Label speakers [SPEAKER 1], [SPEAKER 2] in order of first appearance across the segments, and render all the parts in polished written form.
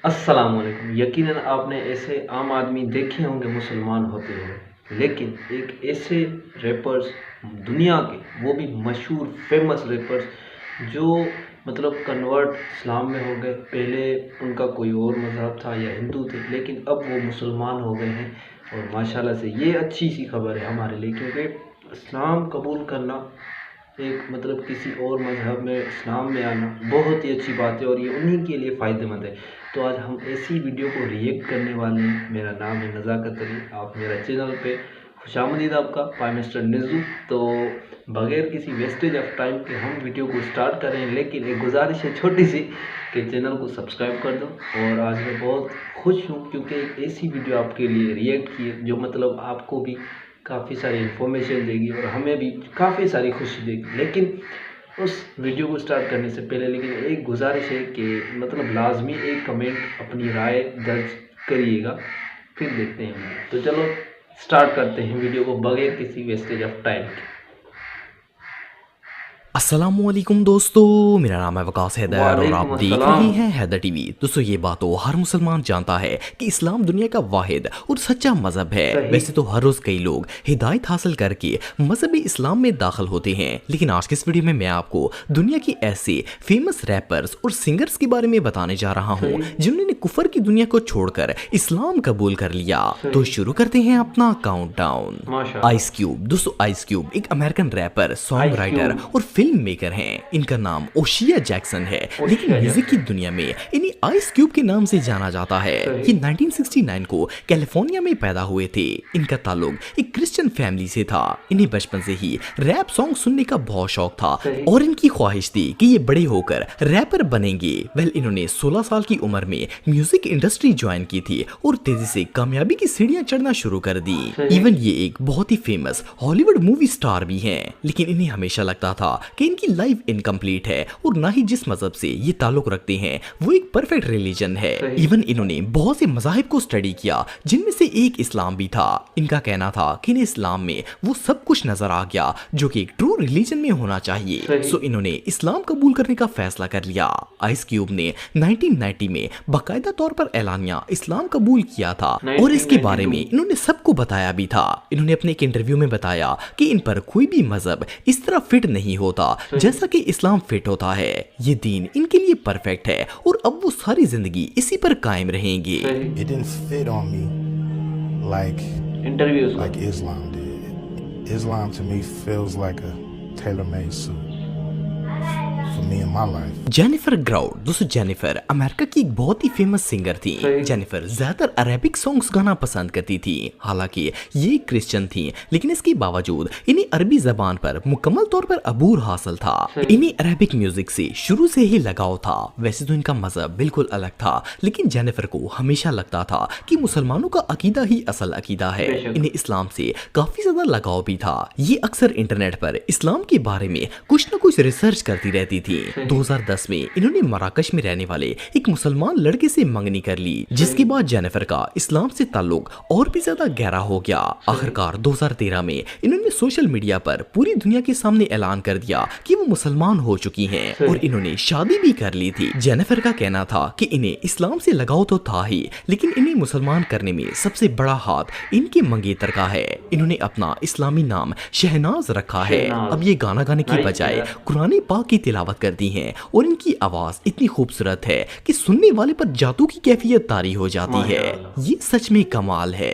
[SPEAKER 1] अस्सलाम वालेकुम। यकीनन आपने ऐसे आम आदमी देखे होंगे मुसलमान होते हुए, लेकिन एक ऐसे रैपर्स दुनिया के, वो भी मशहूर फेमस रैपर्स जो मतलब कन्वर्ट इस्लाम में हो गए। पहले उनका कोई और मज़हब था या हिंदू थे, लेकिन अब वो मुसलमान हो गए हैं। और माशाल्लाह से ये अच्छी सी खबर है हमारे लिए, क्योंकि इस्लाम कबूल करना एक मतलब किसी और मज़हब में इस्लाम में आना बहुत ही अच्छी बात है, और ये उन्हीं के लिए फ़ायदेमंद है। तो आज हम ऐसी वीडियो को रिएक्ट करने वाले हैं। मेरा नाम है नज़ाकत अली, आप मेरा चैनल पे खुशामदीद आपका प्राइम मिनिस्टर निज़ू। तो बगैर किसी वेस्टेज ऑफ टाइम के हम वीडियो को स्टार्ट करें, लेकिन एक गुजारिश है छोटी सी कि चैनल को सब्सक्राइब कर दो। और आज मैं बहुत खुश हूँ क्योंकि एक ऐसी वीडियो आपके लिए रिएक्ट की है जो मतलब आपको भी काफ़ी सारी इन्फॉर्मेशन देगी और हमें भी काफ़ी सारी खुशी देगी। लेकिन उस वीडियो को स्टार्ट करने से पहले लेकिन एक गुजारिश है कि मतलब लाजमी एक कमेंट अपनी राय दर्ज करिएगा, फिर देखते हैं। तो चलो स्टार्ट करते हैं वीडियो को बगैर किसी वेस्टेज ऑफ टाइम के।
[SPEAKER 2] अस्सलामुअलैकुम दोस्तों, मेरा नाम है वकास हैदर और आप
[SPEAKER 1] वालेकुम
[SPEAKER 2] देख रहे
[SPEAKER 1] अस्सलाम।
[SPEAKER 2] हैं हैदर टीवी। दोस्तों, ये बात तो हर मुसलमान जानता है कि इस्लाम दुनिया का वाहिद और सच्चा मजहब है।
[SPEAKER 1] सही।
[SPEAKER 2] वैसे तो हर रोज कई लोग हिदायत हासिल करके मजहब इस्लाम में दाखिल होते हैं, लेकिन आज के इस वीडियो में मैं आपको दुनिया की ऐसे फेमस रैपर्स और सिंगर्स के बारे में बताने जा रहा हूँ जिन्होंने कुफर की दुनिया को छोड़कर इस्लाम कबूल कर लिया। तो शुरू करते हैं अपना काउंटडाउन।
[SPEAKER 1] माशाल्लाह।
[SPEAKER 2] Ice cube. दोस्तों, आइस क्यूब एक American wrapper, song writer
[SPEAKER 1] cube.
[SPEAKER 2] और फिल्म मेकर हैं। इनका नाम ओशिया जैक्सन है, लेकिन
[SPEAKER 1] ओशिया
[SPEAKER 2] म्यूजिक की
[SPEAKER 1] जैक्सन।
[SPEAKER 2] दुनिया में इन्हें आइस क्यूब के नाम से जाना जाता है।
[SPEAKER 1] सही।
[SPEAKER 2] ये 1969 को कैलिफोर्निया में पैदा हुए थे। इनका ताल्लुक एक क्रिश्चियन फैमिली से था। इन्हें बचपन से ही रैप सॉन्ग सुनने का बहुत शौक था
[SPEAKER 1] सही।
[SPEAKER 2] और इनकी ख्वाहिश थी कि ये बड़े होकर रैपर बनेंगे। इन्होंने 16 साल की उम्र में म्यूजिक इंडस्ट्री ज्वाइन की थी और तेजी से कामयाबी की सीढ़ियां चढ़ना शुरू कर दी।
[SPEAKER 1] सही।
[SPEAKER 2] इवन ये एक बहुत ही फेमस हॉलीवुड मूवी स्टार भी हैं, लेकिन इन्हें हमेशा लगता था कि इनकी लाइफ इनकम्प्लीट है और ना ही जिस मजहब से ये ताल्लुक रखते हैं वो एक परफेक्ट रिलीजन है।
[SPEAKER 1] सही।
[SPEAKER 2] इवन इन्होंने बहुत से मजाहिब को स्टडी किया, जिनमें से एक इस्लाम भी था। इनका कहना था कि इन्हें इस्लाम में वो सब कुछ नजर आ गया जो कि एक ट्रू रिलीजन में होना चाहिए।
[SPEAKER 1] सही।
[SPEAKER 2] सो इन्होंने इस्लाम कबूल करने का फैसला कर लिया। आइस क्यूब ने 1990 में बाकायदा तौर पर ऐलानिया इस्लाम कबूल किया था और इसके बारे में इन्होंने सबको बताया भी था। इन्होंने अपने एक इंटरव्यू में बताया कि इन पर कोई भी मजहब इस तरह फिट नहीं होता जैसा कि इस्लाम फिट होता है। ये दीन इनके लिए परफेक्ट है और अब वो सारी जिंदगी इसी पर कायम रहेंगे।
[SPEAKER 3] It didn't fit on me like
[SPEAKER 1] interviews
[SPEAKER 3] like Islam did. Islam to me feels like a tailor-made suit for me in my life.
[SPEAKER 2] Jennifer ground. दोस्तों, जेनिफर अमेरिका की एक बहुत ही फेमस सिंगर थी।
[SPEAKER 1] सही।
[SPEAKER 2] जेनिफर ज्यादातर अरेबिक सॉन्ग्स गाना पसंद करती थी। हालांकि ये क्रिश्चियन थी, लेकिन इसके बावजूद इन्हें अरबी जबान पर मुकम्मल तौर पर अबूर हासिल था।
[SPEAKER 1] सही।
[SPEAKER 2] इन्हें अरेबिक म्यूजिक से शुरू से ही लगाव था। वैसे तो इनका मजहब बिल्कुल अलग था, लेकिन जेनिफर को हमेशा लगता था कि मुसलमानों का अकीदा ही असल अकीदा है।
[SPEAKER 1] बेशक।
[SPEAKER 2] इन्हें इस्लाम से काफी ज्यादा लगाव भी था। ये अक्सर इंटरनेट पर इस्लाम के बारे में कुछ न कुछ रिसर्च करती रहती थी। 2010 में इन्होंने मराकश में रहने वाले एक मुसलमान लड़के से मंगनी कर ली, जिसके बाद जेनिफर का इस्लाम से ताल्लुक और भी ज्यादा गहरा हो गया। आखिरकार 2013 में इन्होंने सोशल मीडिया पर पूरी दुनिया के सामने ऐलान कर दिया कि वो मुसलमान हो चुकी हैं और इन्होंने शादी भी कर ली थी। जेनिफर का कहना था कि इन्हें इस्लाम से लगाव तो था ही, लेकिन इन्हें मुसलमान करने में सबसे बड़ा हाथ इनके मंगेतर का है। इन्होंने अपना इस्लामी नाम शहनाज रखा है।
[SPEAKER 1] शहनाज।
[SPEAKER 2] अब ये गाना गाने की
[SPEAKER 1] नाइस
[SPEAKER 2] बजाय
[SPEAKER 1] यार।
[SPEAKER 2] कुरान पाक की तिलावत करती हैं और इनकी आवाज इतनी खूबसूरत है कि सुनने वाले पर जादू की कैफियत तारी हो जाती है।
[SPEAKER 1] माशाअल्लाह।
[SPEAKER 2] ये सच में कमाल है।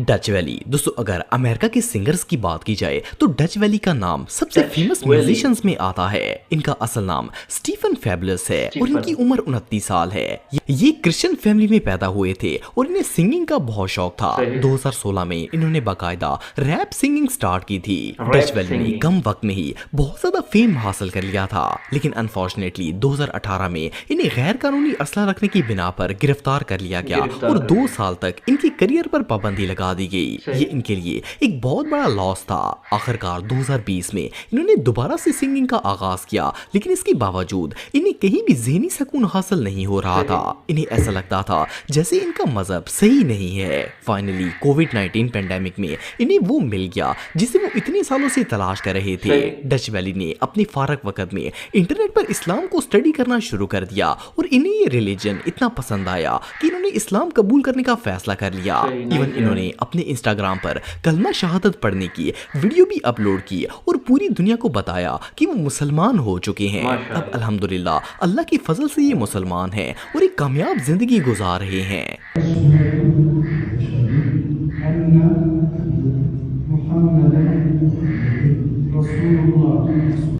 [SPEAKER 2] Dutch valley. दोस्तों, अगर अमेरिका के सिंगर्स की बात की जाए तो डच वैली का नाम सबसे
[SPEAKER 1] डच
[SPEAKER 2] फेमस
[SPEAKER 1] वैली।
[SPEAKER 2] म्यूजिशियंस में आता है। इनका असल नाम स्टीफन फैबुलस है और इनकी उम्र 29 साल है। ये क्रिश्चियन फैमिली में पैदा हुए थे और इन्हें सिंगिंग का बहुत शौक था।
[SPEAKER 1] सही।
[SPEAKER 2] 2016 में इन्होंने बाकायदा रैप सिंगिंग स्टार्ट की थी।
[SPEAKER 1] रैप
[SPEAKER 2] डच वैली ने
[SPEAKER 1] सिंगिंग।
[SPEAKER 2] कम वक्त में ही बहुत ज्यादा फेम हासिल कर लिया था, लेकिन अनफॉर्चुनेटली 2018 में इन्हें गैर कानूनी असला रखने की बिना पर गिरफ्तार कर लिया गया
[SPEAKER 1] गिरफ्तार
[SPEAKER 2] और
[SPEAKER 1] कर
[SPEAKER 2] 2
[SPEAKER 1] लिया।
[SPEAKER 2] साल तक इनके करियर पर पाबंदी लगा लगा दी गई।
[SPEAKER 1] सही।
[SPEAKER 2] ये इनके लिए एक बहुत बड़ा लॉस था। आखिरकार 2020 में इन्होंने दोबारा से सिंगिंग का आगाज किया, लेकिन इसके बावजूद इन्हें कहीं भी ज़हनी सुकून हासिल नहीं हो रहा था। इन्हें ऐसा लगता था जैसे इनका मजहब सही नहीं है। फाइनली कोविड-19 पेंडेमिक में इन्हें वो मिल गया जिसे वो इतने सालों से तलाश कर रहे थे। डच वैली ने अपने फारग वक्त में इंटरनेट पर इस्लाम को स्टडी करना शुरू कर दिया और इन्हें ये रिलीजन इतना पसंद आया कि इन्होंने इस्लाम कबूल करने का फैसला कर लिया। इवन इन्होंने अपने इंस्टाग्राम पर कलमा शहादत पढ़ने की वीडियो भी अपलोड की और पूरी दुनिया को बताया कि वो मुसलमान हो चुके हैं। अब अल्हम्दुलिल्लाह अल्लाह की फजल से ये मुसलमान हैं और एक कामयाब जिंदगी गुजार रहे हैं।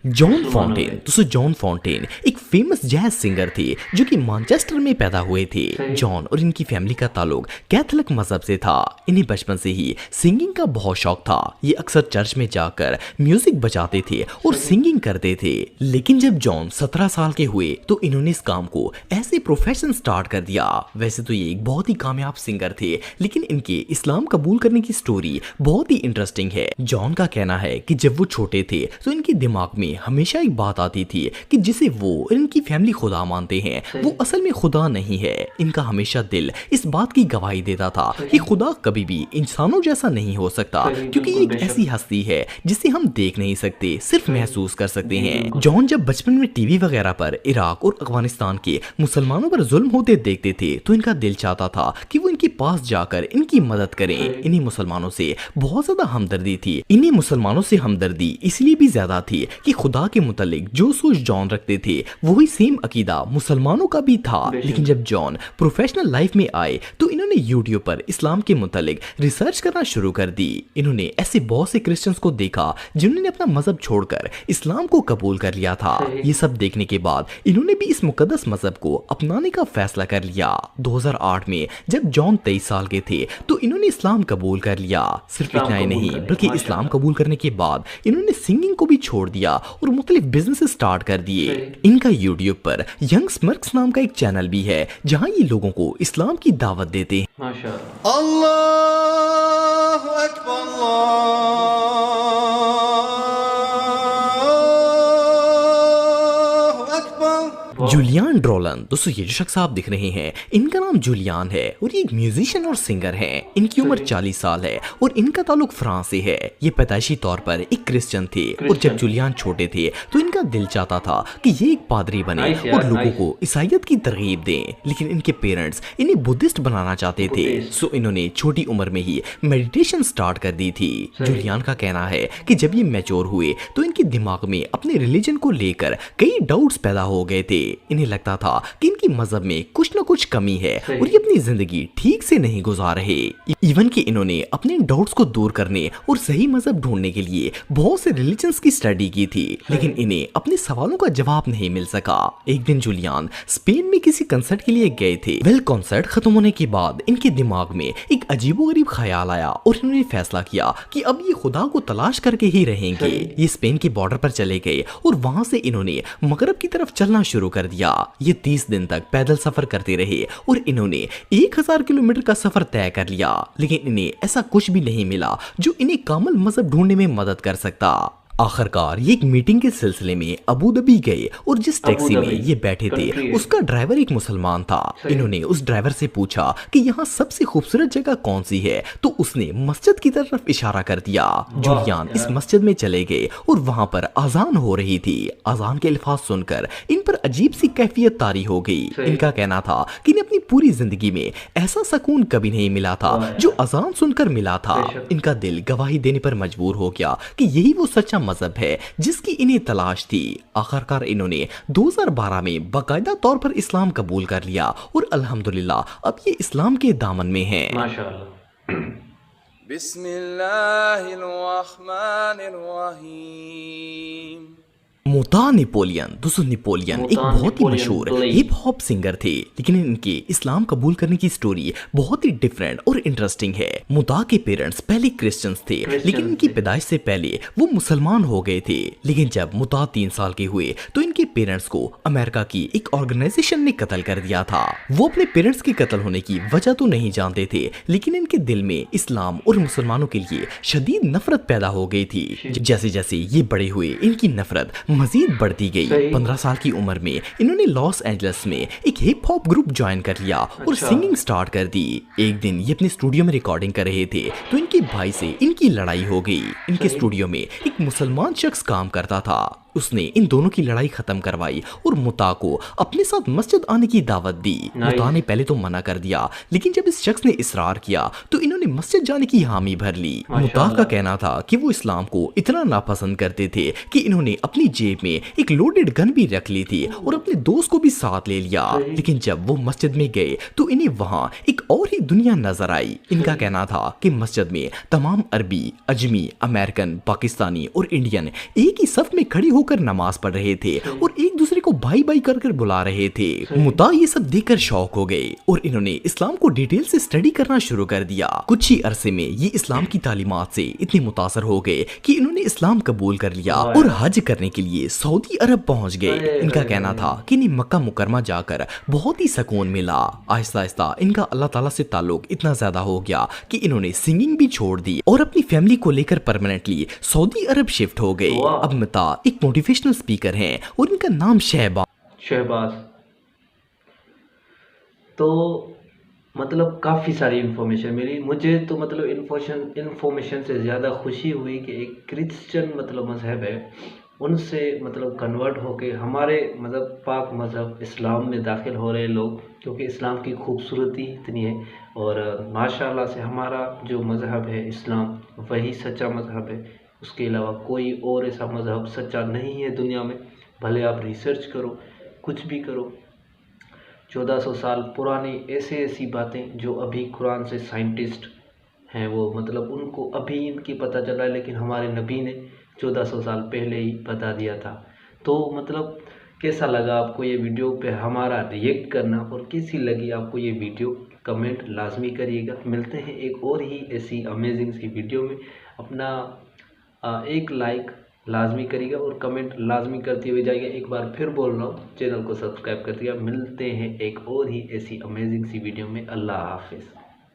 [SPEAKER 2] जॉन फॉन्टेन, दोस्तों जॉन फॉन्टेन एक फेमस जैज सिंगर थे जो कि मैनचेस्टर में पैदा हुए थे। जॉन और इनकी फैमिली का ताल्लुक कैथोलिक मजहब से था। इन्हें बचपन से ही सिंगिंग का बहुत शौक था। ये अक्सर चर्च में जाकर म्यूजिक बजाते थे और सिंगिंग करते थे। लेकिन जब जॉन 17 साल के हुए तो इन्होंने इस काम को ऐसे प्रोफेशन स्टार्ट कर दिया। वैसे तो ये एक बहुत ही कामयाब सिंगर थे, लेकिन इनके इस्लाम कबूल करने की स्टोरी बहुत ही इंटरेस्टिंग है। जॉन का कहना है कि जब वो छोटे थे तो इनके दिमाग में हमेशा एक बात आती थी कि जिसे वो और इनकी फैमिली खुदा मानते हैं वो असल में खुदा नहीं है। इनका हमेशा दिल इस बात की गवाही देता था कि खुदा कभी भी इंसानों जैसा नहीं हो सकता, क्योंकि ये एक ऐसी हस्ती है जिसे हम देख नहीं सकते, सिर्फ महसूस कर सकते हैं। जॉन जब बचपन में टीवी वगैरह पर इराक और अफगानिस्तान के मुसलमानों पर जुल्म होते देखते थे तो इनका दिल चाहता था कि वो इनके पास जाकर इनकी मदद करें। इन्हीं मुसलमानों से बहुत ज्यादा हमदर्दी थी। इन्हीं मुसलमानों से हमदर्दी इसलिए भी ज्यादा थी कि खुदा के मुतालिक जो सोच जॉन रखते थे वही सेम अकीदा मुसलमानों का भी था। लेकिन जब जॉन प्रोफेशनल लाइफ में आए तो इन्होंने यूट्यूब पर इस्लाम के मुतालिक रिसर्च करना शुरू कर दी। इन्होंने ऐसे बहुत से क्रिश्चियंस को देखा जिन्होंने अपना मजहब छोड़कर इस्लाम को कबूल कर लिया था। ये सब देखने के बाद इन्होंने भी इस मुकद्दस मजहब को अपनाने का फैसला कर लिया। 2008 में जब जॉन 23 साल के थे तो इन्होंने इस्लाम कबूल कर लिया। सिर्फ इतना ही नहीं बल्कि इस्लाम कबूल करने के बाद इन्होंने सिंगिंग को भी छोड़ दिया और मुख्तलिफ बिजनेस स्टार्ट कर दिए। इनका यूट्यूब पर यंग स्मर्क्स नाम का एक चैनल भी है जहां ये लोगों को इस्लाम की दावत देते हैं।
[SPEAKER 1] माशाअल्लाह।
[SPEAKER 4] अल्लाहु अकबर, अल्लाहु अकबर।
[SPEAKER 2] जूलियन ड्रोलन, दोस्तों ये जो शख्स आप दिख रहे हैं इनका नाम जूलियन है और ये एक म्यूजिशियन और सिंगर हैं। इनकी उम्र 40 साल है और इनका ताल्लुक फ्रांस से है। ये पैदाइशी तौर पर एक क्रिश्चियन थे और जब जूलियन छोटे थे तो इनका दिल चाहता था कि ये एक पादरी बने और लोगों को ईसाईयत की तरगीब दें, लेकिन इनके पेरेंट्स इन्हें बुद्धिस्ट बनाना चाहते थे। सो इन्होंने छोटी उम्र में ही मेडिटेशन स्टार्ट कर दी थी। जूलियन का कहना है कि जब ये मैच्योर हुए तो इनके दिमाग में अपने रिलीजन को लेकर कई डाउट्स पैदा हो गए थे। इन्हें लगता था कि इनकी मजहब में कुछ न कुछ कमी है और ये अपनी जिंदगी ठीक से नहीं गुजार रहे। इवन कि इन्होंने अपने डाउट्स को दूर करने और सही मजहब ढूंढने के लिए बहुत से रिलीजन्स की स्टडी की थी, लेकिन इन्हें अपने सवालों का जवाब नहीं मिल सका। एक दिन जूलियन स्पेन में किसी कंसर्ट के लिए गए थे। कंसर्ट खत्म होने के बाद इनके दिमाग में एक अजीबोगरीब ख्याल आया और इन्होंने फैसला किया कि अब ये खुदा को तलाश करके ही रहेंगे। ये स्पेन के बॉर्डर पर चले गए और वहां से इन्होंने मगरब की तरफ चलना शुरू कर दिया। ये 30 दिन तक पैदल सफर करते रहे और इन्होंने 1000 किलोमीटर का सफर तय कर लिया, लेकिन इन्हें ऐसा कुछ भी नहीं मिला जो इन्हें कामिल मजहब ढूंढने में मदद कर सकता। आखिरकार ये एक मीटिंग के सिलसिले में अबू धाबी गए और जिस टैक्सी में ये बैठे थे उसका ड्राइवर एक मुसलमान था। इन्होंने उस ड्राइवर से पूछा कि यहाँ सबसे खूबसूरत जगह कौन सी है, तो उसने मस्जिद की तरफ इशारा कर दिया। जूलियन इस मस्जिद में चले गए और वहां पर अजान हो रही थी। अजान के अल्फाज सुनकर इन पर अजीब सी कैफियत तारी हो गई। इनका कहना था कि इन्हें अपनी पूरी जिंदगी में ऐसा सुकून कभी नहीं मिला था जो अजान सुनकर मिला था। इनका दिल गवाही देने पर मजबूर हो गया कि यही वो सच्चा मजहब है जिसकी इन्हें तलाश थी। आखिरकार इन्होंने 2012 में बाकायदा तौर पर इस्लाम कबूल कर लिया और अल्हम्दुलिल्लाह अब ये इस्लाम के दामन में हैं।
[SPEAKER 1] माशाअल्लाह।
[SPEAKER 4] बिस्मिल्लाहिर रहमानिर रहीम।
[SPEAKER 2] मोता नेपोलियन, दोस्तों नेपोलियन एक बहुत ही मशहूर हिप हॉप सिंगर थे, लेकिन इनके इस्लाम कबूल करने की स्टोरी बहुत ही डिफरेंट और इंटरेस्टिंग है। मोता के पेरेंट्स पहले क्रिश्चियंस थे, लेकिन इनकी पैदाइश से पहले वो मुसलमान हो गए थे। लेकिन जब मोता 3 साल के हुए तो इनके इनके पेरेंट्स को अमेरिका की एक ऑर्गेनाइजेशन ने कत्ल कर दिया था। वो अपने पेरेंट्स के कत्ल होने की वजह तो नहीं जानते थे, लेकिन इनके दिल में इस्लाम और मुसलमानों के लिए शदीद नफरत पैदा हो गई थी। जैसे जैसे ये बड़े हुए इनकी नफरत मजीद बढ़ती गई। 15 साल की उम्र में इन्होंने लॉस एंजल्स में एक हिप हॉप ग्रुप ज्वाइन कर लिया और सिंगिंग स्टार्ट कर दी। एक दिन ये अपने स्टूडियो में रिकॉर्डिंग कर रहे थे तो इनके भाई से इनकी लड़ाई हो गई। इनके स्टूडियो में एक मुसलमान शख्स काम करता था। उसने इन दोनों की लड़ाई खत्म करवाई और मुता को अपने साथ मस्जिद आने की दावत दी। मुता ने पहले तो मना कर दिया, लेकिन जब इस शख्स ने इसरार किया तो इन्होंने मस्जिद जाने की हामी भर ली। मुता का कहना था कि वो इस्लाम को इतना नापसंद करते थे कि इन्होंने अपनी जेब में एक लोडेड गन भी रख ली थी और अपने दोस्त को भी साथ ले लिया। लेकिन जब वो मस्जिद में गए तो इन्हें वहां एक और ही दुनिया नजर आई। इनका कहना था कि मस्जिद में तमाम अरबी, अजमी, अमेरिकन, पाकिस्तानी और इंडियन एक ही सफ में खड़ी होकर नमाज पढ़ रहे थे और एक दूसरे को भाई भाई कर बुला रहे थे। मुता ये सब देखकर शौक हो गए और इन्होंने इस्लाम को डिटेल से स्टडी करना शुरू कर दिया। कुछ ही अरसे में ये इस्लाम की तालीमात से इतने मुतासर हो गए कि इन्होंने इस्लाम कबूल कर लिया और हज करने के लिए सऊदी अरब पहुंच गए। इनका कहना था कि इन्हें मक्का मुकरमा जाकर बहुत ही सुकून मिला। आहिस्ता आहिस्ता इनका अल्लाह ताला से ताल्लुक इतना ज्यादा हो गया कि इन्होंने सिंगिंग भी छोड़ दी और अपनी फैमिली को लेकर परमानेंटली सऊदी अरब शिफ्ट हो गए। अब मुता एक मोटिवेशनल स्पीकर हैं और इनका नाम
[SPEAKER 1] शहबाज। तो मतलब काफ़ी सारी इन्फॉर्मेशन मिली मुझे। तो मतलब इन्फॉर्मेशन से ज़्यादा खुशी हुई कि एक क्रिश्चियन मतलब मज़हब है, उनसे मतलब कन्वर्ट होके हमारे मतलब पाक मज़हब इस्लाम में दाखिल हो रहे लोग, क्योंकि इस्लाम की खूबसूरती इतनी है और माशाल्लाह से हमारा जो मज़हब है इस्लाम वही सच्चा मज़हब है। उसके अलावा कोई और ऐसा मज़हब सच्चा नहीं है दुनिया में। भले आप रिसर्च करो, कुछ भी करो, 1400 साल पुरानी ऐसी बातें जो अभी कुरान से साइंटिस्ट हैं वो मतलब उनको अभी इनकी पता चला है, लेकिन हमारे नबी ने 1400 साल पहले ही बता दिया था। तो मतलब कैसा लगा आपको ये वीडियो पे हमारा रिएक्ट करना, और कैसी लगी आपको ये वीडियो कमेंट लाजमी करिएगा। मिलते हैं एक और ही ऐसी अमेजिंग सी वीडियो में। अपना एक लाइक लाजमी करिएगा और कमेंट लाजमी करते हुए जाइएगा। एक बार फिर बोल रहा हूँ, चैनल को सब्सक्राइब कर दिया। मिलते हैं एक और ही ऐसी अमेजिंग सी वीडियो में। अल्लाह हाफिज़।